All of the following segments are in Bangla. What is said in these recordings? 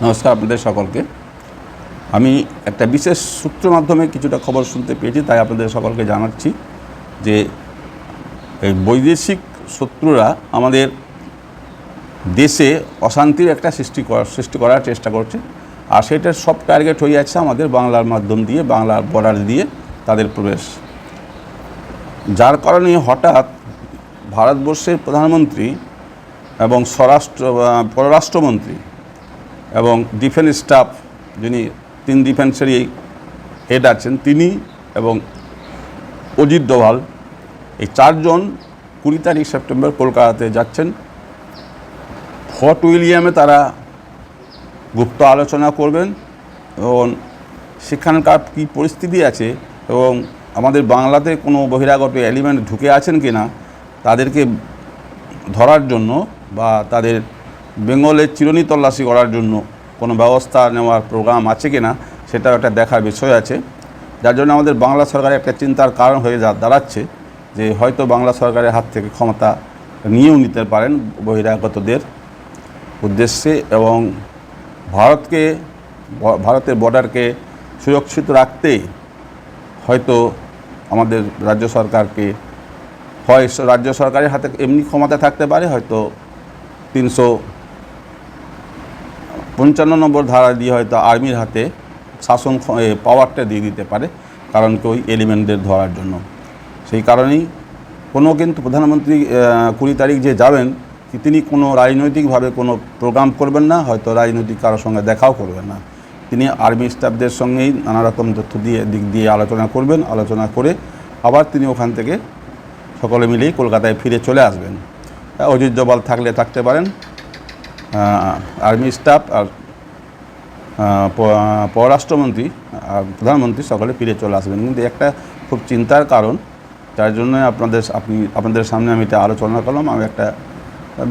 নমস্কার আপনাদের সকলকে। আমি একটা বিশেষ সূত্রের মাধ্যমে কিছুটা খবর শুনতে পেয়েছি, তাই আপনাদের সকলকে জানাচ্ছি যে এই বৈদেশিক শত্রুরা আমাদের দেশে অশান্তির একটা সৃষ্টি করার চেষ্টা করছে, আর সেটার সব টার্গেট হয়ে যাচ্ছে আমাদের বাংলার মাধ্যম দিয়ে, বাংলার বর্ডার দিয়ে তাদের প্রবেশ। যার কারণে হঠাৎ ভারতবর্ষের প্রধানমন্ত্রী এবং পররাষ্ট্রমন্ত্রী এবং ডিফেন্স স্টাফ, যিনি 3 ডিফেন্সেরই হেড আছেন, তিনি এবং অজিত ডোভাল, এই 4 জন 20 তারিখ সেপ্টেম্বর কলকাতাতে যাচ্ছেন। ফোর্ট উইলিয়ামে তারা গুপ্ত আলোচনা করবেন এবং সেখানকার কী পরিস্থিতি আছে এবং আমাদের বাংলাতে কোনো বহিরাগত এলিমেন্ট ঢুকে আছেন কি না তাদেরকে ধরার জন্য বা তাদের বেঙ্গলের চিরুনি তল্লাশি করার জন্য কোনো ব্যবস্থা নেওয়ার প্রোগ্রাম আছে কি না সেটাও একটা দেখার বিষয় আছে। যার জন্য আমাদের বাংলা সরকারের একটা চিন্তার কারণ হয়ে দাঁড়াচ্ছে যে হয়তো বাংলা সরকারের হাত থেকে ক্ষমতা নিয়েও নিতে পারেন বহিরাগতদের উদ্দেশ্যে, এবং ভারতের বর্ডারকে সুরক্ষিত রাখতে হয়তো আমাদের রাজ্য সরকারকে, হয় রাজ্য সরকারের হাতে এমনি ক্ষমতা থাকতে পারে, হয়তো 355 নম্বর ধারা দিয়ে হয়তো আর্মির হাতে শাসন পাওয়ারটা দিয়ে দিতে পারে, কারণ কি ওই এলিমেন্টদের ধরার জন্য। সেই কারণেই কিন্তু প্রধানমন্ত্রী 20 তারিখ যে যাবেন, তিনি কোনো রাজনৈতিকভাবে কোনো প্রোগ্রাম করবেন না, হয়তো রাজনৈতিক কারোর সঙ্গে দেখাও করবেন না। তিনি আর্মি স্টাফদের সঙ্গেই নানা রকম তথ্য দিক দিয়ে আলোচনা করবেন। আলোচনা করে আবার তিনি ওখান থেকে সকলে মিলেই কলকাতায় ফিরে চলে আসবেন। অজিত ডোভাল থাকলে থাকতে পারেন, আর্মি স্টাফ আর পররাষ্ট্রমন্ত্রী আর প্রধানমন্ত্রী সকলে ফিরে চলে আসবেন। কিন্তু একটা খুব চিন্তার কারণ, যার জন্য আপনাদের সামনে আমি এটা আলোচনা করলাম। আমি একটা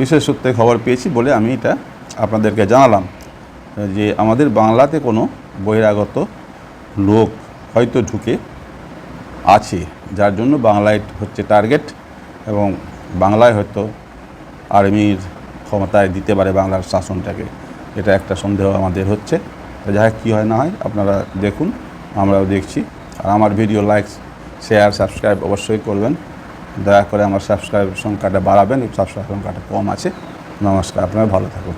বিশেষ সূত্রে খবর পেয়েছি বলে আমি এটা আপনাদেরকে জানালাম যে আমাদের বাংলাতে কোনো বহিরাগত লোক হয়তো ঢুকে আছে, যার জন্য বাংলায় হচ্ছে টার্গেট, এবং বাংলায় হয়তো আর্মির ক্ষমতায় দিতে পারে বাংলার শাসনটাকে। এটা একটা সন্দেহ আমাদের হচ্ছে। যাই হোক, কী হয় না হয় আপনারা দেখুন, আমরাও দেখছি। আর আমার ভিডিও লাইক, শেয়ার, সাবস্ক্রাইব অবশ্যই করবেন। দয়া করে আমার সাবস্ক্রাইব সংখ্যাটা বাড়াবেন, এই সাবস্ক্রাইব সংখ্যাটা কম আছে। নমস্কার, আপনারা ভালো থাকুন।